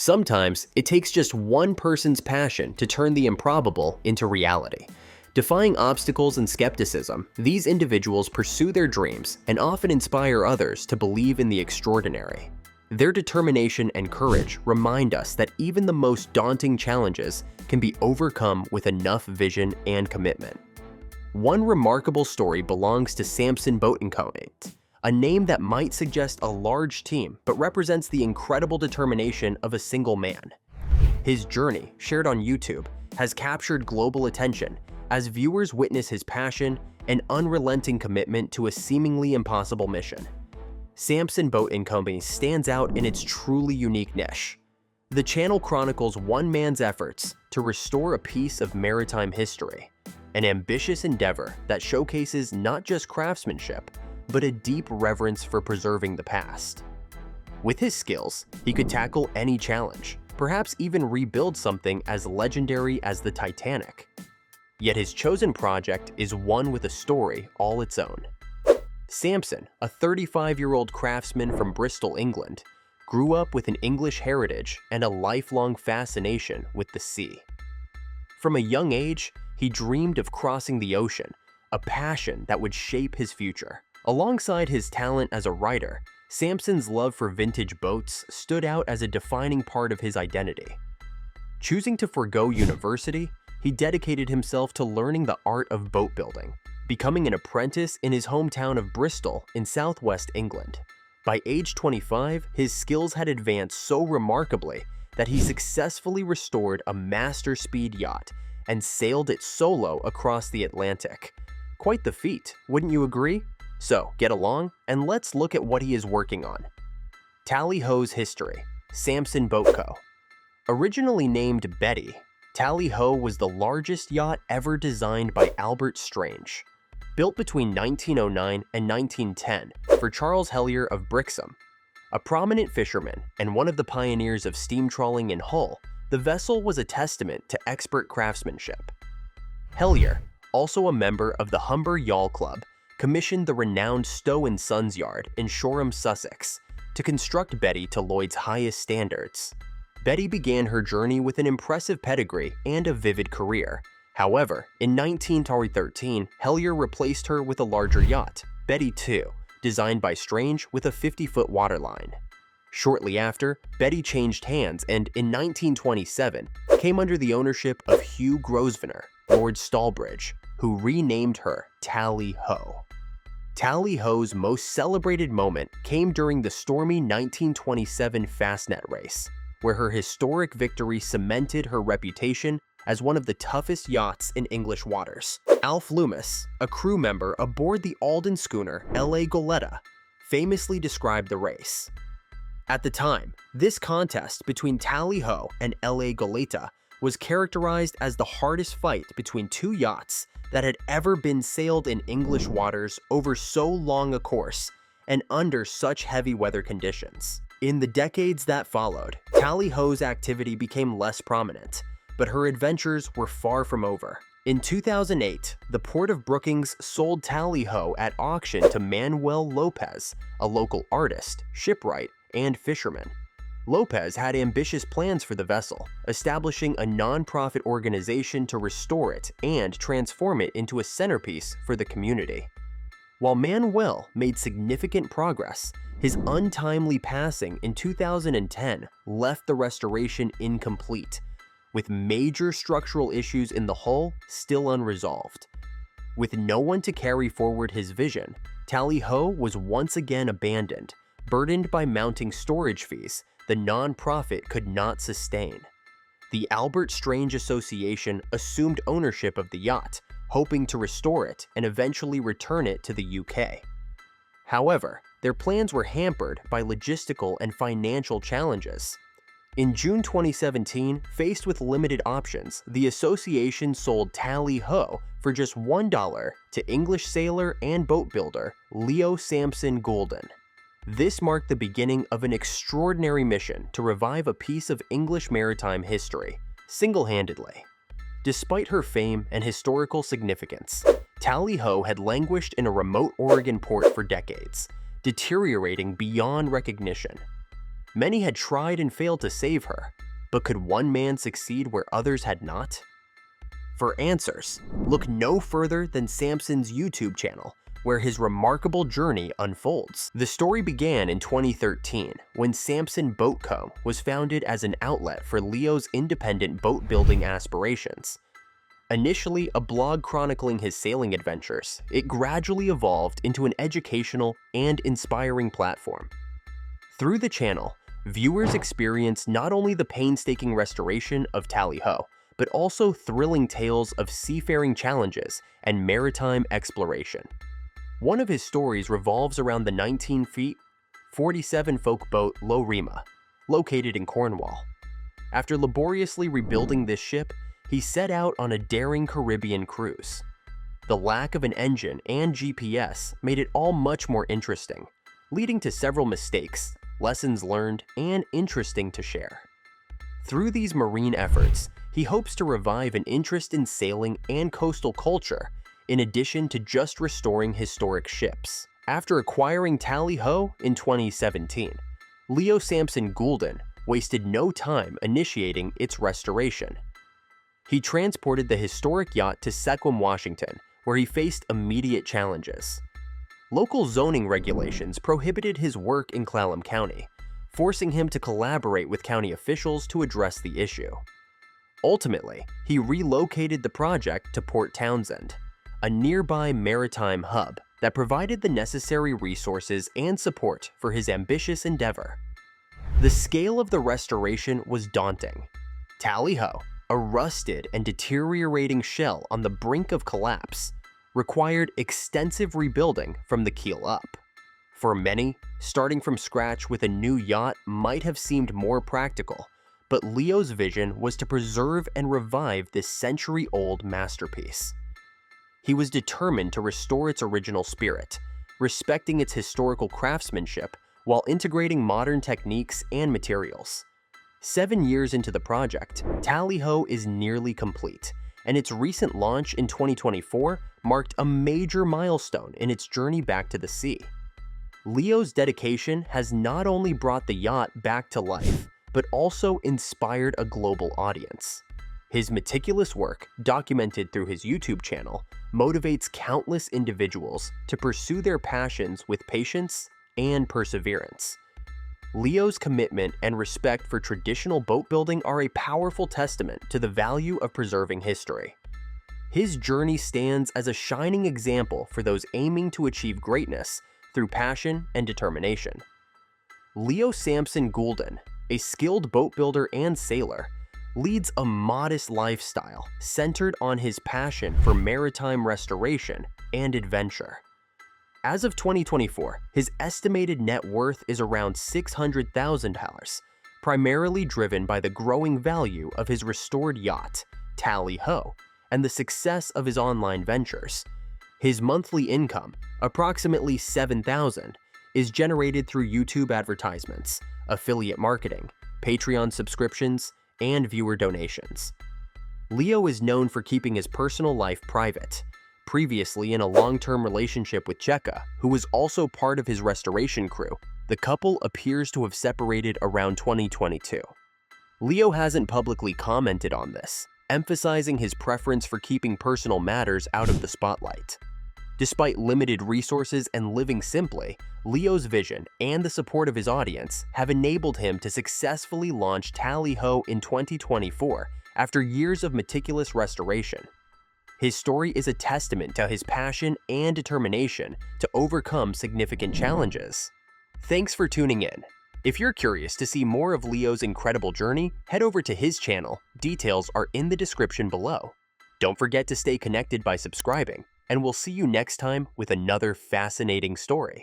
Sometimes it takes just one person's passion to turn the improbable into reality. Defying obstacles and skepticism, these individuals pursue their dreams and often inspire others to believe in the extraordinary. Their determination and courage remind us that even the most daunting challenges can be overcome with enough vision and commitment. One remarkable story belongs to Sampson Boat Co., a name that might suggest a large team but represents the incredible determination of a single man. His journey, shared on YouTube, has captured global attention as viewers witness his passion and unrelenting commitment to a seemingly impossible mission. Sampson Boat Co. stands out in its truly unique niche. The channel chronicles one man's efforts to restore a piece of maritime history, an ambitious endeavor that showcases not just craftsmanship, but a deep reverence for preserving the past. With his skills, he could tackle any challenge, perhaps even rebuild something as legendary as the Titanic. Yet his chosen project is one with a story all its own. Sampson, a 35-year-old craftsman from Bristol, England, grew up with an English heritage and a lifelong fascination with the sea. From a young age, he dreamed of crossing the ocean, a passion that would shape his future. Alongside his talent as a writer, Sampson's love for vintage boats stood out as a defining part of his identity. Choosing to forego university, he dedicated himself to learning the art of boat building, becoming an apprentice in his hometown of Bristol in southwest England. By age 25, his skills had advanced so remarkably that he successfully restored a master speed yacht and sailed it solo across the Atlantic. Quite the feat, wouldn't you agree? So get along and let's look at what he is working on. Tally Ho's history. Sampson Boat Co. Originally named Betty, Tally Ho was the largest yacht ever designed by Albert Strange. Built between 1909 and 1910 for Charles Hellyer of Brixham, a prominent fisherman and one of the pioneers of steam trawling in Hull, the vessel was a testament to expert craftsmanship. Hellyer, also a member of the Humber Yawl Club, commissioned the renowned Stowe & Sons yard in Shoreham, Sussex, to construct Betty to Lloyd's highest standards. Betty began her journey with an impressive pedigree and a vivid career. However, in 1913, Hellyer replaced her with a larger yacht, Betty II, designed by Strange with a 50-foot waterline. Shortly after, Betty changed hands and, in 1927, came under the ownership of Hugh Grosvenor, Lord Stalbridge, who renamed her Tally Ho. Tally Ho's most celebrated moment came during the stormy 1927 Fastnet Race, where her historic victory cemented her reputation as one of the toughest yachts in English waters. Alf Loomis, a crew member aboard the Alden schooner L.A. Goleta, famously described the race. At the time, this contest between Tally Ho and L.A. Goleta was characterized as the hardest fight between two yachts that had ever been sailed in English waters over so long a course and under such heavy weather conditions. In the decades that followed, Tally Ho's activity became less prominent, but her adventures were far from over. In 2008, the Port of Brookings sold Tally Ho at auction to Manuel Lopez, a local artist, shipwright, and fisherman. Lopez had ambitious plans for the vessel, establishing a non-profit organization to restore it and transform it into a centerpiece for the community. While Manuel made significant progress, his untimely passing in 2010 left the restoration incomplete, with major structural issues in the hull still unresolved. With no one to carry forward his vision, Tally Ho was once again abandoned, burdened by mounting storage fees the non-profit could not sustain. The Albert Strange Association assumed ownership of the yacht, hoping to restore it and eventually return it to the UK. However, their plans were hampered by logistical and financial challenges. In June 2017, faced with limited options, the association sold Tally Ho for just $1 to English sailor and boat builder Leo Sampson Goolden. This marked the beginning of an extraordinary mission to revive a piece of English maritime history, single-handedly. Despite her fame and historical significance, Tally Ho had languished in a remote Oregon port for decades, deteriorating beyond recognition. Many had tried and failed to save her, but could one man succeed where others had not? For answers, look no further than Sampson's YouTube channel, where his remarkable journey unfolds. The story began in 2013 when Sampson Boat Co. was founded as an outlet for Leo's independent boat building aspirations. Initially a blog chronicling his sailing adventures, it gradually evolved into an educational and inspiring platform. Through the channel, viewers experience not only the painstaking restoration of Tally Ho, but also thrilling tales of seafaring challenges and maritime exploration. One of his stories revolves around the 19 feet, 47-folk boat Lo Rima, located in Cornwall. After laboriously rebuilding this ship, he set out on a daring Caribbean cruise. The lack of an engine and GPS made it all much more interesting, leading to several mistakes, lessons learned, and interesting to share. Through these marine efforts, he hopes to revive an interest in sailing and coastal culture, in addition to just restoring historic ships. After acquiring Tally Ho in 2017, Leo Sampson Goolden wasted no time initiating its restoration. He transported the historic yacht to Sequim, Washington, where he faced immediate challenges. Local zoning regulations prohibited his work in Clallam County, forcing him to collaborate with county officials to address the issue. Ultimately, he relocated the project to Port Townsend, a nearby maritime hub that provided the necessary resources and support for his ambitious endeavor. The scale of the restoration was daunting. Tally Ho, a rusted and deteriorating shell on the brink of collapse, required extensive rebuilding from the keel up. For many, starting from scratch with a new yacht might have seemed more practical, but Leo's vision was to preserve and revive this century-old masterpiece. He was determined to restore its original spirit, respecting its historical craftsmanship while integrating modern techniques and materials. 7 years into the project, Tally Ho is nearly complete, and its recent launch in 2024 marked a major milestone in its journey back to the sea. Leo's dedication has not only brought the yacht back to life, but also inspired a global audience. His meticulous work, documented through his YouTube channel, motivates countless individuals to pursue their passions with patience and perseverance. Leo's commitment and respect for traditional boat building are a powerful testament to the value of preserving history. His journey stands as a shining example for those aiming to achieve greatness through passion and determination. Leo Sampson Goolden, a skilled boat builder and sailor, leads a modest lifestyle centered on his passion for maritime restoration and adventure. As of 2024, his estimated net worth is around $600,000, primarily driven by the growing value of his restored yacht, Tally Ho, and the success of his online ventures. His monthly income, approximately $7,000, is generated through YouTube advertisements, affiliate marketing, Patreon subscriptions, and viewer donations. Leo is known for keeping his personal life private. Previously in a long-term relationship with Cheka, who was also part of his restoration crew, the couple appears to have separated around 2022. Leo hasn't publicly commented on this, emphasizing his preference for keeping personal matters out of the spotlight. Despite limited resources and living simply, Leo's vision and the support of his audience have enabled him to successfully launch Tally Ho in 2024 after years of meticulous restoration. His story is a testament to his passion and determination to overcome significant challenges. Thanks for tuning in. If you're curious to see more of Leo's incredible journey, head over to his channel. Details are in the description below. Don't forget to stay connected by subscribing, and we'll see you next time with another fascinating story.